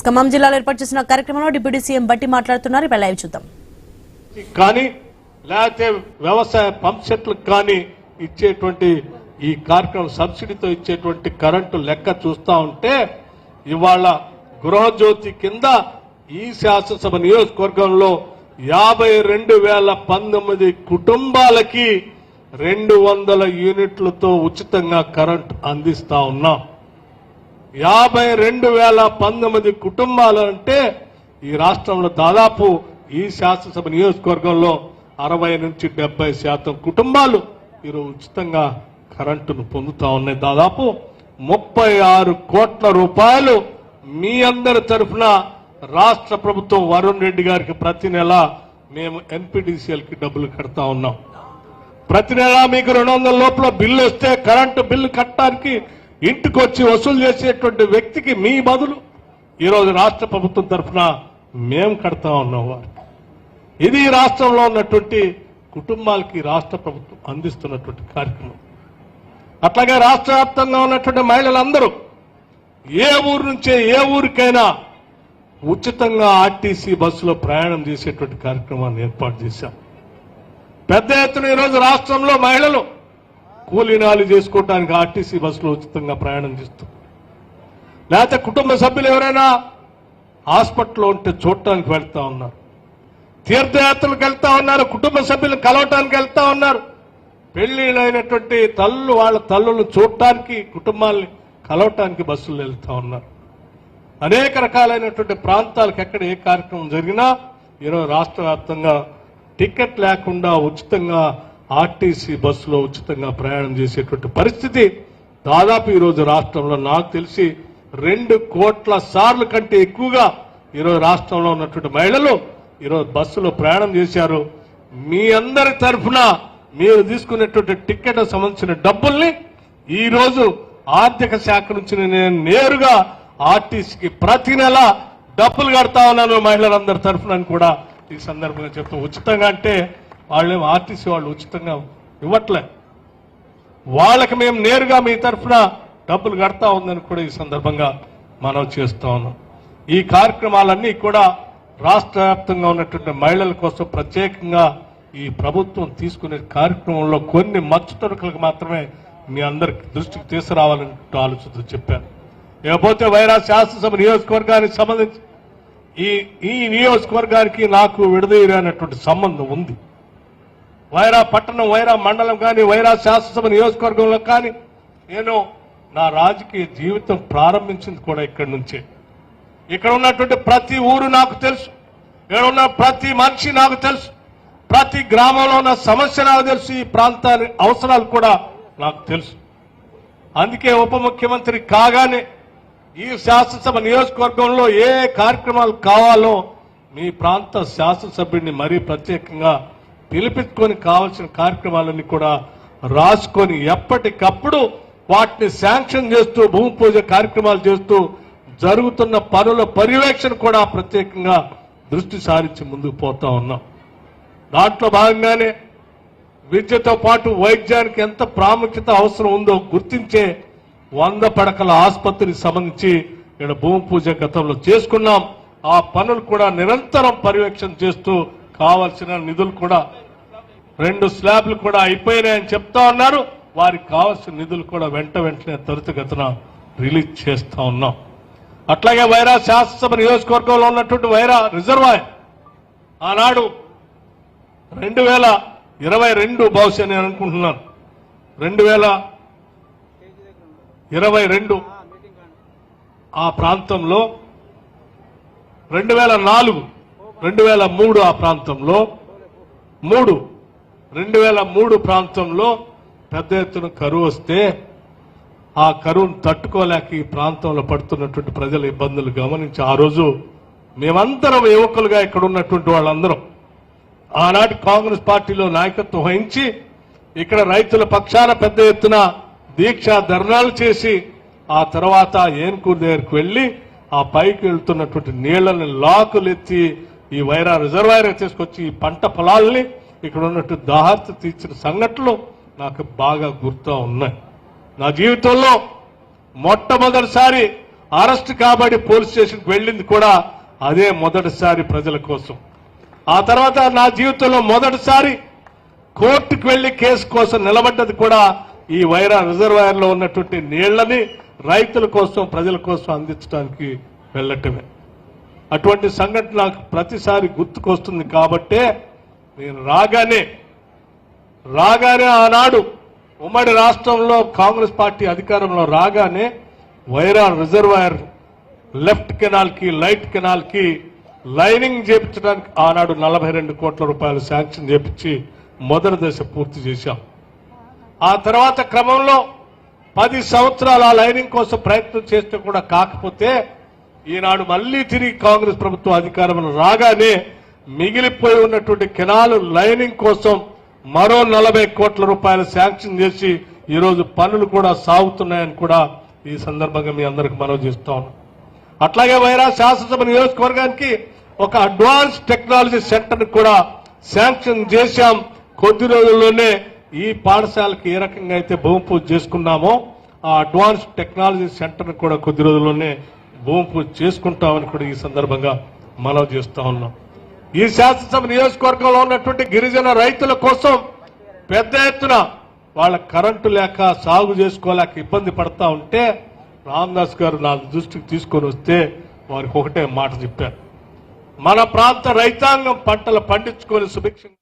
ఖమ్మం జిల్లాలో ఏర్పాటు చేసిన కార్యక్రమంలో డిప్యూటీ సీఎం బట్టి మాట్లాడుతున్నారు. ఇప్పుడు లైవ్ చూద్దాం. కానీ లేకపోతే వ్యవసాయ పంప్ సెట్లకు కానీ ఇచ్చేటువంటి ఈ కార్యక్రమం సబ్సిడీతో ఇచ్చేటువంటి కరెంటు లెక్క చూస్తా ఉంటే ఇవాళ గృహజ్యోతి కింద ఈ శాసనసభ నియోజకవర్గంలో 52,019 కుటుంబాలకి 200 యూనిట్లతో ఉచితంగా కరెంట్ అందిస్తా ఉన్నాం. 52,019 కుటుంబాలు అంటే ఈ రాష్ట్రంలో దాదాపు ఈ శాసనసభ నియోజకవర్గంలో 60 నుంచి 70% కుటుంబాలు ఈరోజు ఉచితంగా కరెంటును పొందుతా ఉన్నాయి. దాదాపు 36 కోట్ల రూపాయలు మీ అందరి తరఫున రాష్ట్ర ప్రభుత్వం వరుణ్ రెడ్డి గారికి ప్రతి నెల మేము ఎన్పీడీసీఎల్కి డబ్బులు కడతా ఉన్నాం. ప్రతి నెల మీకు 200 లోపల బిల్లు వస్తే కరెంటు బిల్లు కట్టడానికి ఇంటికి వచ్చి వసూలు చేసేటువంటి వ్యక్తికి మీ బదులు ఈరోజు రాష్ట్ర ప్రభుత్వం తరఫున మేము కడతా ఉన్నాం వారికి. ఇది రాష్ట్రంలో ఉన్నటువంటి కుటుంబాలకి రాష్ట్ర ప్రభుత్వం అందిస్తున్నటువంటి కార్యక్రమం. అట్లాగే రాష్ట్ర వ్యాప్తంగా ఉన్నటువంటి మహిళలందరూ ఏ ఊరు నుంచే ఏ ఊరికైనా ఉచితంగా ఆర్టీసీ బస్సులో ప్రయాణం చేసేటువంటి కార్యక్రమాన్ని ఏర్పాటు చేశాం. పెద్ద ఎత్తున ఈరోజు రాష్ట్రంలో మహిళలు కూలీనాలు చేసుకోవడానికి ఆర్టీసీ బస్సులో ఉచితంగా ప్రయాణం చేస్తారు. లేకపోతే కుటుంబ సభ్యులు ఎవరైనా హాస్పిటల్లో ఉంటే చూడటానికి వెళ్తా ఉన్నారు, తీర్థయాత్రలకు వెళ్తా ఉన్నారు, కుటుంబ సభ్యులను కలవటానికి వెళ్తా ఉన్నారు, పెళ్లిళ్ళైనటువంటి తల్లులు వాళ్ళ తల్లులను చూడటానికి కుటుంబాలని కలవటానికి బస్సులు వెళ్తా ఉన్నారు. అనేక రకాలైనటువంటి ప్రాంతాలకు ఎక్కడ ఏ కార్యక్రమం జరిగినా ఈరోజు రాష్ట్ర వ్యాప్తంగా టికెట్ లేకుండా ఉచితంగా ఆర్టీసీ బస్సులో ఉచితంగా ప్రయాణం చేసేటువంటి పరిస్థితి దాదాపు ఈరోజు రాష్ట్రంలో నాకు తెలిసి 2 కోట్ల సార్లు కంటే ఎక్కువగా ఈరోజు రాష్ట్రంలో ఉన్నటువంటి మహిళలు ఈరోజు బస్సులో ప్రయాణం చేశారు. మీ అందరి తరఫున మీరు తీసుకునేటువంటి టికెట్ సంబంధించిన డబ్బుల్ని ఈ రోజు ఆర్థిక శాఖ నుంచి నేను నేరుగా ఆర్టీసీకి ప్రతి నెల డబ్బులు కడతా ఉన్నాను మహిళలందరి తరఫున కూడా ఈ సందర్భంగా చెప్తాం. ఉచితంగా అంటే వాళ్ళేం ఆర్టీసీ వాళ్ళు ఉచితంగా ఇవ్వట్లే, వాళ్ళకి మేము నేరుగా మీ తరఫున డబ్బులు కడతా ఉందని కూడా ఈ సందర్భంగా మనం చేస్తా ఉన్నాం. ఈ కార్యక్రమాలన్నీ కూడా రాష్ట్ర వ్యాప్తంగా ఉన్నటువంటి మహిళల కోసం ప్రత్యేకంగా ఈ ప్రభుత్వం తీసుకునే కార్యక్రమంలో కొన్ని మచ్చుతొరకలకు మాత్రమే మీ అందరికి దృష్టికి తీసుకురావాలని ఆలోచనతో చెప్పాను. ఇకపోతే వైరా శాసనసభ నియోజకవర్గానికి సంబంధించి ఈ నియోజకవర్గానికి నాకు విడదీయనటువంటి సంబంధం ఉంది. వైరా పట్టణం, వైరా మండలం కానీ వైరా శాసనసభ నియోజకవర్గంలో కానీ నేను నా రాజకీయ జీవితం ప్రారంభించింది కూడా ఇక్కడి నుంచే. ఇక్కడ ఉన్నటువంటి ప్రతి ఊరు నాకు తెలుసు, ఇక్కడ ఉన్న ప్రతి మనిషి నాకు తెలుసు, ప్రతి గ్రామంలో ఉన్న సమస్య నాకు తెలుసు, ఈ ప్రాంతాన్ని అవసరాలు కూడా నాకు తెలుసు. అందుకే ఉప ముఖ్యమంత్రి కాగానే ఈ శాసనసభ నియోజకవర్గంలో ఏ కార్యక్రమాలు కావాలో మీ ప్రాంత శాసనసభ్యుడిని మరీ ప్రత్యేకంగా పిలిపించుకొని కావాల్సిన కార్యక్రమాలన్నీ కూడా రాసుకొని ఎప్పటికప్పుడు వాటిని శాంక్షన్ చేస్తూ భూమి పూజ కార్యక్రమాలు చేస్తూ జరుగుతున్న పనుల పర్యవేక్షణ కూడా ప్రత్యేకంగా దృష్టి సారించి ముందుకు పోతా ఉన్నాం. దాంట్లో భాగంగానే విద్యతో పాటు వైద్యానికి ఎంత ప్రాముఖ్యత అవసరం ఉందో గుర్తించే 100 పడకల ఆసుపత్రికి సంబంధించి ఇక్కడ భూమి పూజ గతంలో చేసుకున్నాం. ఆ పనులు కూడా నిరంతరం పర్యవేక్షణ చేస్తూ కావాల్సిన నిధులు కూడా 2 స్లాబ్లు కూడా అయిపోయినాయని చెప్తా ఉన్నారు. వారికి కావాల్సిన నిధులు కూడా వెంటనే త్వరితగతిన రిలీజ్ చేస్తా ఉన్నాం. అట్లాగే వైరా శాసనసభ నియోజకవర్గంలో ఉన్నటువంటి వైరా రిజర్వాయర్ ఆనాడు 2022 బహుశా నేను అనుకుంటున్నాను 2022 ఆ ప్రాంతంలో 2004, 2003 ఆ ప్రాంతంలో 2003 ప్రాంతంలో పెద్ద ఎత్తున కరువు వస్తే ఆ కరువును తట్టుకోలేక ఈ ప్రాంతంలో పడుతున్నటువంటి ప్రజల ఇబ్బందులు గమనించి ఆ రోజు మేమందరం యువకులుగా ఇక్కడ ఉన్నటువంటి వాళ్ళందరం ఆనాటి కాంగ్రెస్ పార్టీలో నాయకత్వం వహించి ఇక్కడ రైతుల పక్షాన పెద్ద ఎత్తున దీక్ష ధర్నాలు చేసి ఆ తర్వాత ఏన్కూరు దగ్గరికి వెళ్లి ఆ పైకి వెళ్తున్నటువంటి నీళ్లని లాకులెత్తి ఈ వైరా రిజర్వాయర్ తీసుకొచ్చి ఈ పంట పొలాల్ని ఇక్కడ ఉన్నట్టు దాహత తీర్చిన సంఘటనలు నాకు బాగా గుర్తు ఉన్నాయి. నా జీవితంలో మొట్టమొదటిసారి అరెస్ట్ కాబడి పోలీస్ స్టేషన్కి వెళ్ళింది కూడా అదే మొదటిసారి ప్రజల కోసం. ఆ తర్వాత నా జీవితంలో మొదటిసారి కోర్టుకు వెళ్లి కేసు కోసం నిలబడ్డది కూడా ఈ వైరా రిజర్వాయర్ లో ఉన్నటువంటి నీళ్లని రైతుల కోసం ప్రజల కోసం అందించడానికి వెళ్ళటమే. అటువంటి సంఘటన నాకు ప్రతిసారి గుర్తుకొస్తుంది. కాబట్టే నేను రాగానే ఆనాడు ఉమ్మడి రాష్ట్రంలో కాంగ్రెస్ పార్టీ అధికారంలో రాగానే వైరా రిజర్వాయర్ లెఫ్ట్ కెనాల్ కి రైట్ కెనాల్ కి లైనింగ్ చేపించడానికి ఆనాడు 42 కోట్ల రూపాయలు శాంక్షన్ చేపించి మొదటి దశ పూర్తి చేశాం. ఆ తర్వాత క్రమంలో 10 సంవత్సరాలు ఆ లైనింగ్ కోసం ప్రయత్నం చేస్తే కూడా కాకపోతే ఈనాడు మళ్లీ తిరిగి కాంగ్రెస్ ప్రభుత్వం అధికారంలో రాగానే మిగిలిపోయి ఉన్నటువంటి కెనాల్ లైనింగ్ కోసం మరో 40 కోట్ల రూపాయలు శాంక్షన్ చేసి ఈరోజు పనులు కూడా సాగుతున్నాయని కూడా ఈ సందర్భంగా మీ అందరికి మనవి చేస్తా ఉన్నాం. అట్లాగే వైరా శాసనసభ నియోజకవర్గానికి ఒక అడ్వాన్స్ టెక్నాలజీ సెంటర్ కూడా శాంక్షన్ చేశాం. కొద్ది రోజుల్లోనే ఈ పాఠశాలకి ఏ రకంగా అయితే భూమి పూజ చేసుకున్నామో ఆ అడ్వాన్స్ టెక్నాలజీ సెంటర్ కూడా కొద్ది రోజుల్లోనే భూమి పూజ చేసుకుంటామని కూడా ఈ సందర్భంగా మనవి చేస్తా ఉన్నాం. ఈ శాసనసభ నియోజకవర్గంలో ఉన్నటువంటి గిరిజన రైతుల కోసం పెద్ద ఎత్తున వాళ్ళ కరెంటు లేక సాగు చేసుకోలేక ఇబ్బంది పడతా ఉంటే రామదాస్ గారు నా దృష్టికి తీసుకొని వస్తే వారికి ఒకటే మాట చెప్పారు. మన ప్రాంత రైతాంగం పంటలు పండించుకొని సుభిక్షంగా